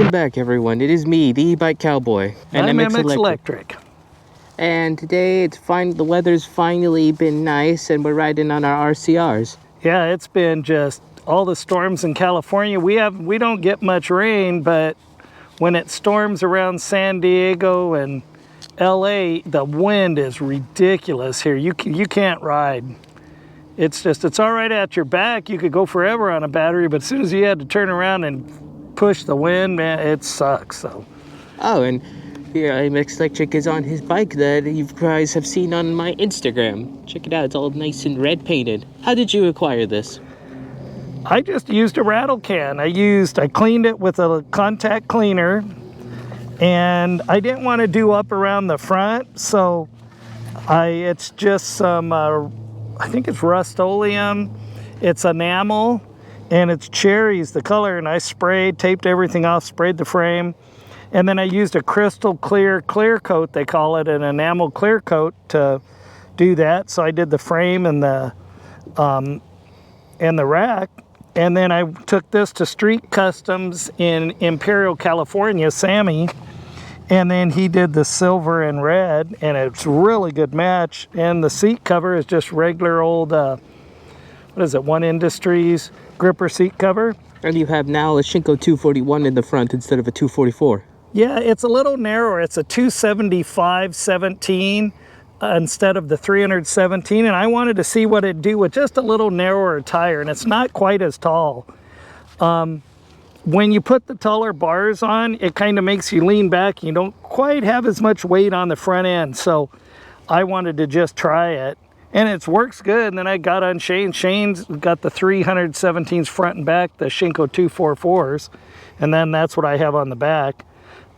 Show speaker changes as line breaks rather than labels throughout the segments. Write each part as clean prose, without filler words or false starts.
Welcome back, everyone. It is me, the e-bike cowboy, and
I'm MX Electric.
And today the weather's finally been nice, and we're riding on our RCRs.
Yeah, it's been just all the storms in California. We don't get much rain, but when it storms around San Diego and LA, the wind is ridiculous here. You can't ride. It's all right at your back. You could go forever on a battery, but as soon as you had to turn around and push the wind, man, it sucks. So.
Oh, and here MX Electric is on his bike that you guys have seen on my Instagram. Check it out. It's all nice and red painted. How did you acquire this?
I just used a rattle can. I cleaned it with a contact cleaner, and I didn't want to do up around the front, so it's just some, I think it's Rust-Oleum. It's enamel, and it's cherries, the color, and I taped everything off, sprayed the frame, and then I used a crystal clear coat, they call it, an enamel clear coat to do that. So I did the frame and the rack, and then I took this to Street Customs in Imperial, California, Sammy, and then he did the silver and red, and it's a really good match. And the seat cover is just regular old, what is it, One Industries gripper seat cover.
And you have now a Shinko 241 in the front instead of a 244.
Yeah, it's a little narrower. It's a 275/17 instead of the 317, and I wanted to see what it'd do with just a little narrower tire, and it's not quite as tall. When you put the taller bars on, it kind of makes you lean back. You don't quite have as much weight on the front end, so I wanted to just try it. And it works good. And then I got on Shane. Shane's got the 317s front and back, the Shinko 244s. And then that's what I have on the back.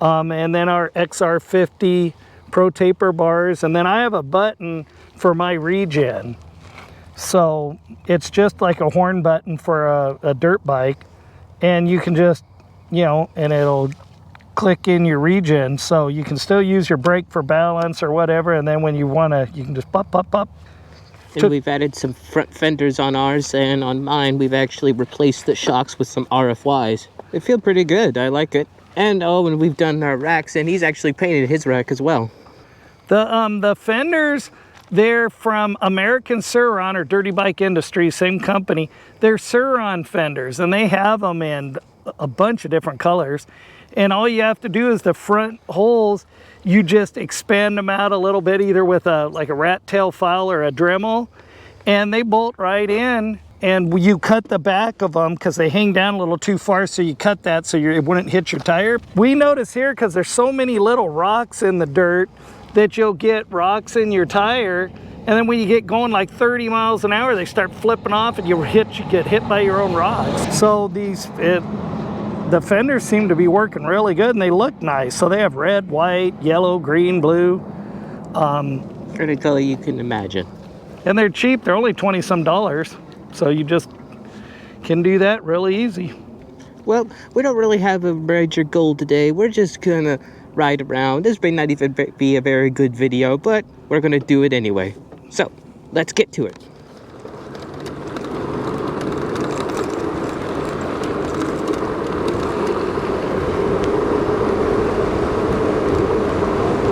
And then our XR50 Pro Taper bars. And then I have a button for my regen. So it's just like a horn button for a dirt bike. And you can just, and it'll click in your regen. So you can still use your brake for balance or whatever. And then when you want to, you can just pop, pop, pop.
And we've added some front fenders on ours, and on mine we've actually replaced the shocks with some RFYs. They feel pretty good. I like it. And and we've done our racks, and he's actually painted his rack as well.
The fenders, they're from American Sur-Ron or Dirty Bike Industries, same company. They're Sur-Ron fenders, and they have them in a bunch of different colors. And all you have to do is the front holes, you just expand them out a little bit, either with like a rat tail file or a Dremel, and they bolt right in. And you cut the back of them because they hang down a little too far, so you cut that so it wouldn't hit your tire. We notice here, because there's so many little rocks in the dirt, that you'll get rocks in your tire, and then when you get going like 30 miles an hour, they start flipping off, and you get hit by your own rocks. So the fenders seem to be working really good, and they look nice. So they have red, white, yellow, green, blue.
Pretty color you can imagine.
And they're cheap. They're only $20-some. So you just can do that really easy.
Well, we don't really have a major goal today. We're just gonna ride around. This may not even be a very good video, but we're gonna do it anyway. So let's get to it.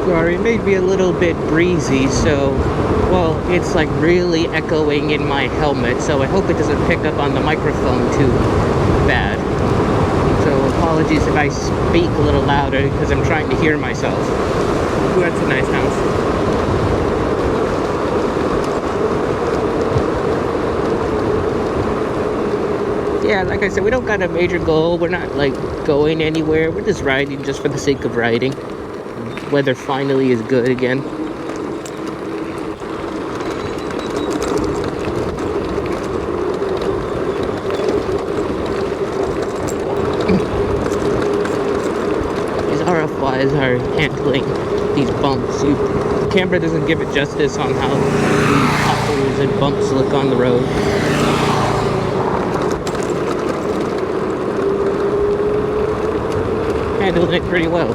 Sorry, it may be a little bit breezy, so, well, it's like really echoing in my helmet, so I hope it doesn't pick up on the microphone too bad. So apologies if I speak a little louder because I'm trying to hear myself. Ooh, that's a nice house. Yeah, like I said, we don't got a major goal. We're not like going anywhere. We're just riding just for the sake of riding. Weather finally is good again. These RFYs are handling these bumps. The camera doesn't give it justice on how the potholes and bumps look on the road. Handling it pretty well.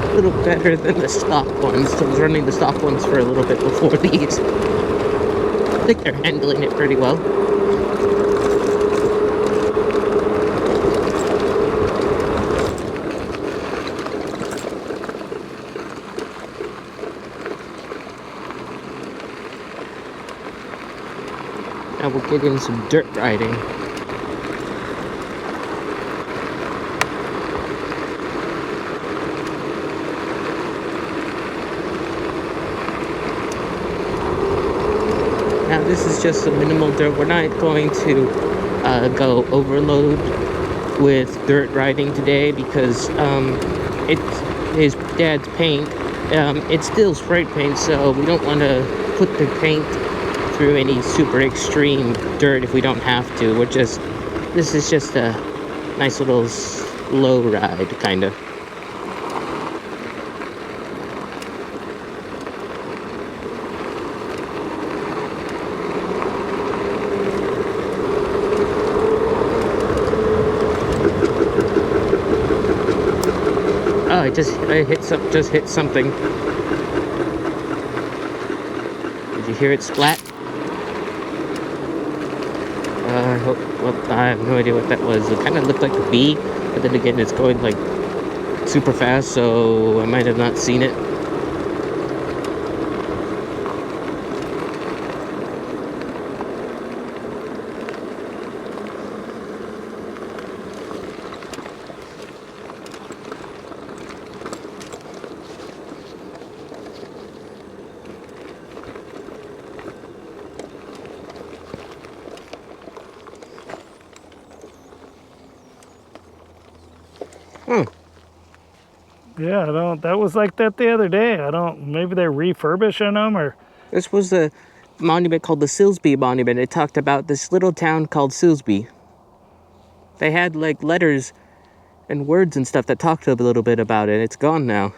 A little better than the stock ones. I was running the stock ones for a little bit before these. I think they're handling it pretty well. These Now we'll get in some dirt riding. Now this is just a minimal dirt. We're not going to go overload with dirt riding today because it's his dad's paint. It's still spray paint, so we don't want to put the paint through any super extreme dirt if we don't have to. This is just a nice little slow ride, kind of. Oh, I just hit something. Did you hear it splat? I have no idea what that was. It kind of looked like a bee, but then again, it's going like super fast, so I might have not seen it.
Yeah, that was like that the other day. Maybe they're refurbishing them or...
This was a monument called the Silsby Monument. It talked about this little town called Silsby. They had like letters and words and stuff that talked a little bit about it. It's gone now.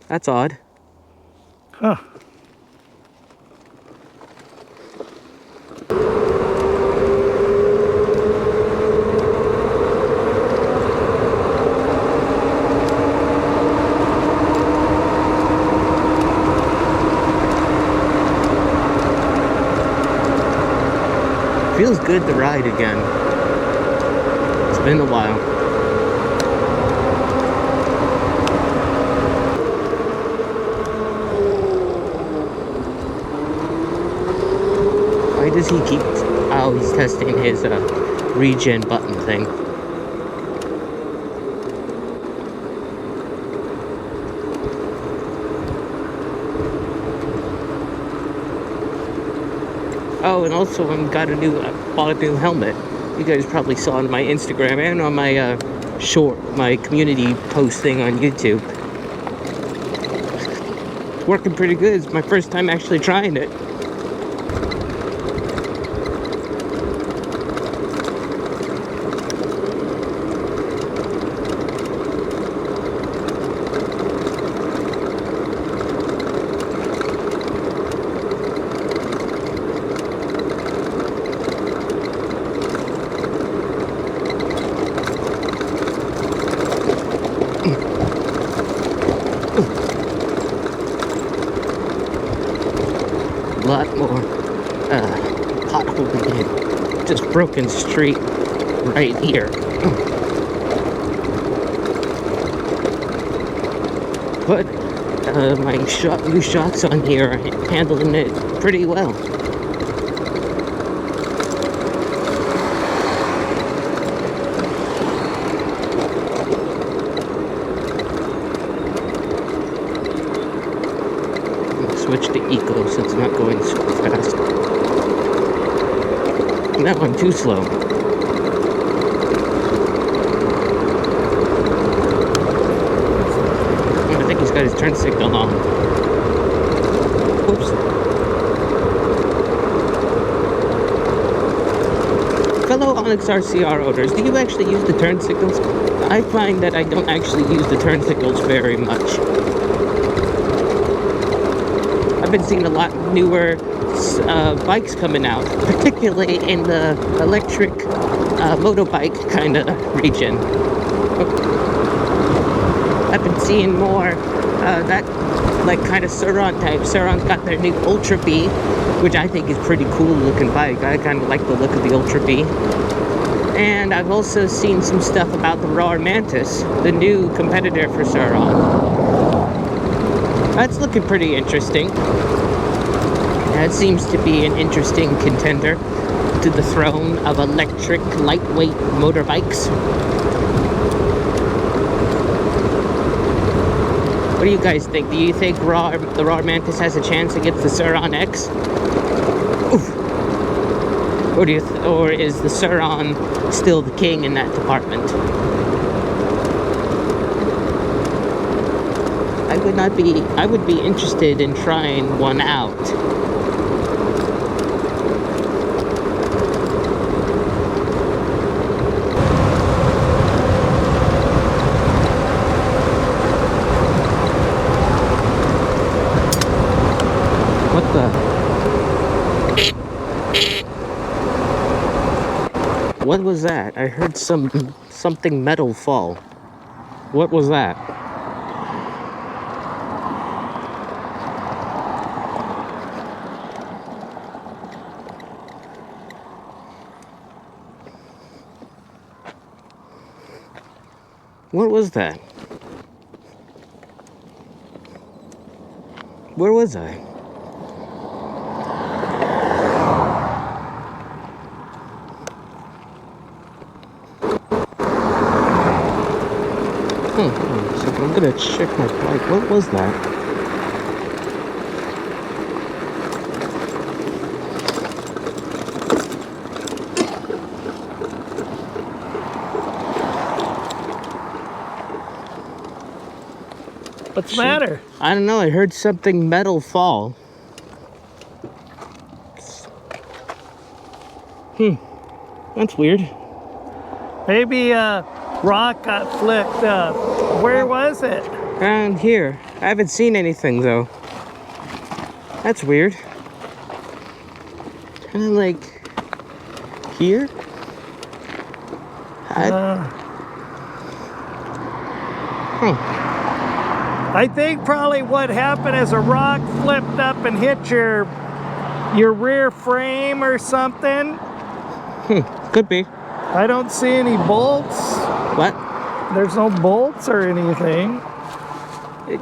That's odd.
Huh.
Feels good to ride again. It's been a while. Why does he keep... Oh, he's testing his regen button thing. Oh, and also I bought a new helmet. You guys probably saw on my Instagram and on my my community post thing on YouTube. It's working pretty good. It's my first time actually trying it. A lot more potholing and just broken street right here. But my new shocks on here are handling it pretty well. Switch to eco since I'm not going super fast. Now I'm too slow. I think he's got his turn signal on. Whoops. Fellow Onyx RCR owners, do you actually use the turn signals? I find that I don't actually use the turn signals very much. I've been seeing a lot newer bikes coming out, particularly in the electric motorbike kind of region. I've been seeing more that like kind of Sur-Ron type. Sur-Ron's got their new Ultra B, which I think is pretty cool looking bike. I kind of like the look of the Ultra B. And I've also seen some stuff about the Raw Mantis, the new competitor for Sur-Ron. That's looking pretty interesting. That seems to be an interesting contender to the throne of electric lightweight motorbikes. What do you guys think? Do you think the Raw Mantis has a chance against the Sur-Ron X? Oof. Or is the Sur-Ron still the king in that department? I would be interested in trying one out. What the? What was that? I heard something metal fall. What was that? What was that? Where was I? So I'm gonna check my bike. What was that?
What's the matter?
I don't know. I heard something metal fall. That's weird.
Maybe a rock got flipped up. Where was it?
Around here. I haven't seen anything though. That's weird. Kind of like here.
I think probably what happened is a rock flipped up and hit your rear frame or something.
Could be.
I don't see any bolts.
What?
There's no bolts or anything.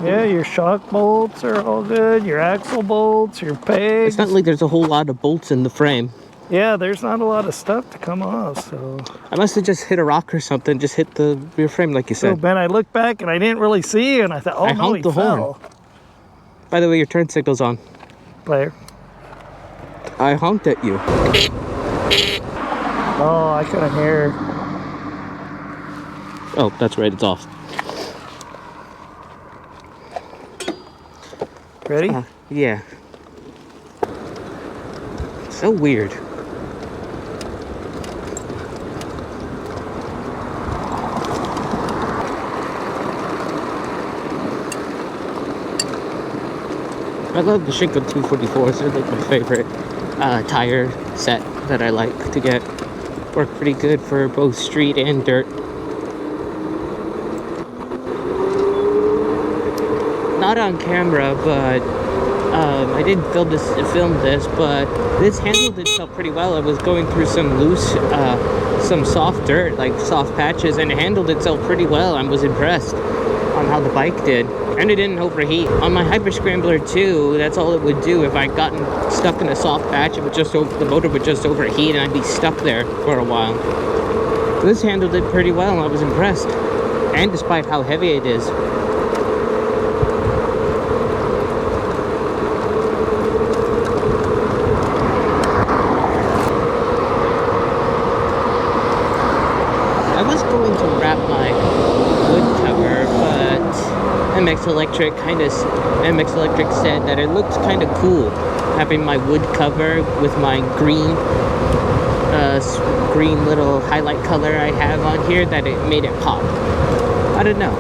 Yeah, your shock bolts are all good. Your axle bolts, your pegs.
It's not like there's a whole lot of bolts in the frame.
Yeah, there's not a lot of stuff to come off, so...
I must have just hit a rock or something, just hit the rear frame like you
So,
said.
Ben, I looked back and I didn't really see you, and I thought, oh,
I
no,
honked
he
the
fell.
horn. By the way, your turn signal's on.
Player.
I honked at you.
Oh, I couldn't hear.
Oh, that's right, it's off.
Ready?
Yeah. So weird. I love the Shinko 244s. They're like my favorite tire set that I like to get. Work pretty good for both street and dirt. Not on camera, but I didn't film this, but this handled itself pretty well. I was going through some loose, some soft dirt, like soft patches, and it handled itself pretty well. I was impressed on how the bike did. And it didn't overheat. On my Hyper Scrambler 2, that's all it would do. If I'd gotten stuck in a soft patch, the motor would just overheat and I'd be stuck there for a while. This handled it pretty well. I was impressed. And despite how heavy it is. I was going to wrap my wood cover, but MX Electric said that it looked kind of cool having my wood cover with my green little highlight color I have on here, that it made it pop. I don't know.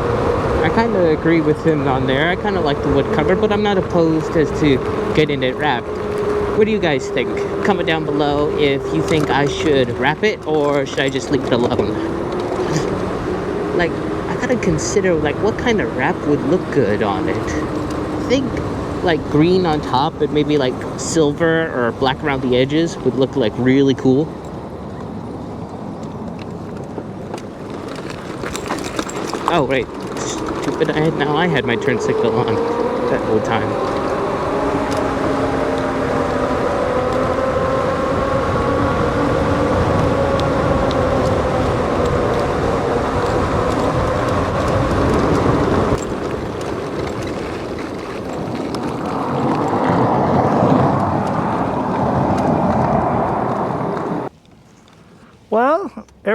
I kind of agree with him on there. I kind of like the wood cover, but I'm not opposed as to getting it wrapped. What do you guys think? Comment down below if you think I should wrap it or should I just leave it alone. Like, I gotta consider, like, what kind of wrap would look good on it. I think, like, green on top and maybe, like, silver or black around the edges would look, like, really cool. Oh, right. Stupid, I had my turn signal on that whole time.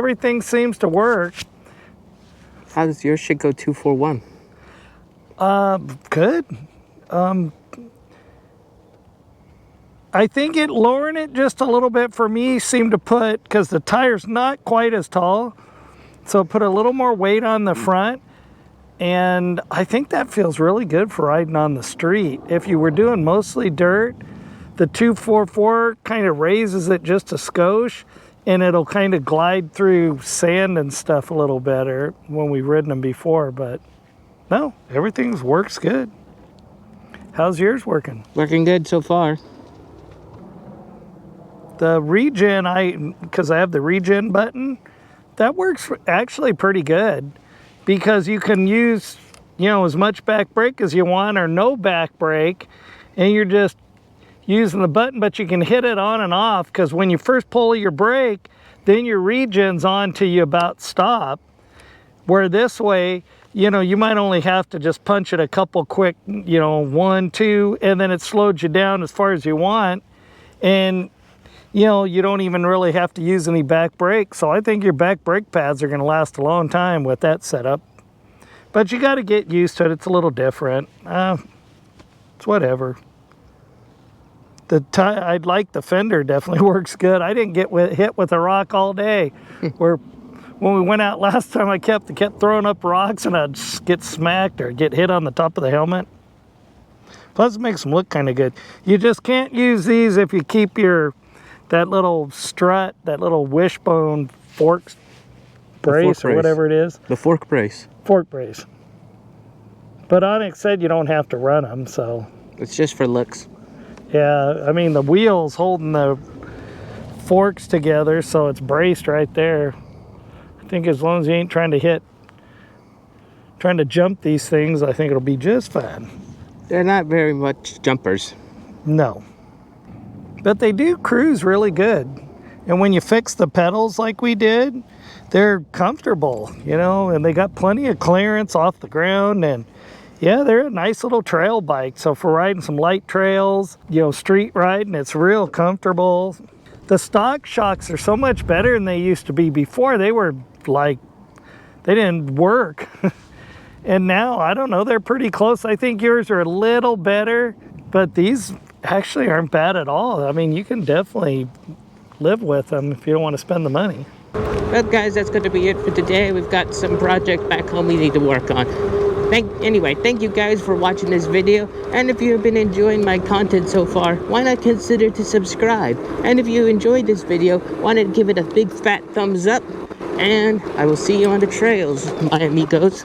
everything seems to work.
How does yours should go 241?
Good. I think lowering it just a little bit for me seemed to put, because the tire's not quite as tall, so put a little more weight on the front. And I think that feels really good for riding on the street. If you were doing mostly dirt, the 244 kind of raises it just a skosh, and it'll kind of glide through sand and stuff a little better when we've ridden them before. But no, everything works good. How's yours working?
Working good so far.
The regen, because I have the regen button, that works actually pretty good, because you can use, as much back brake as you want or no back brake, and you're just using the button, but you can hit it on and off, because when you first pull your brake, then your regen's on till you about stop. Where this way, you might only have to just punch it a couple quick, 1, 2, and then it slows you down as far as you want. And you don't even really have to use any back brake. So I think your back brake pads are going to last a long time with that setup. But you got to get used to it. It's a little different. It's whatever. I'd like the fender definitely works good. I didn't get hit with a rock all day. When we went out last time, I kept throwing up rocks, and I'd get smacked or get hit on the top of the helmet. Plus, it makes them look kind of good. You just can't use these if you keep that little strut, that little wishbone fork brace or whatever it is.
The fork brace.
Fork brace. But Onyx said you don't have to run them, so.
It's just for looks.
Yeah, I mean, the wheel's holding the forks together, so it's braced right there. I think as long as you ain't trying to jump these things, I think it'll be just fine.
They're not very much jumpers.
No. But they do cruise really good. And when you fix the pedals like we did, they're comfortable, and they got plenty of clearance off the ground. And yeah, they're a nice little trail bike. So for riding some light trails, street riding, it's real comfortable. The stock shocks are so much better than they used to be before. They were they didn't work. And now, I don't know, they're pretty close. I think yours are a little better, but these actually aren't bad at all. I mean, you can definitely live with them if you don't want to spend the money.
Well, guys, that's going to be it for today. We've got some project back home we need to work on. Anyway, thank you guys for watching this video. And if you have been enjoying my content so far, why not consider to subscribe? And if you enjoyed this video, why not give it a big fat thumbs up? And I will see you on the trails, my amigos.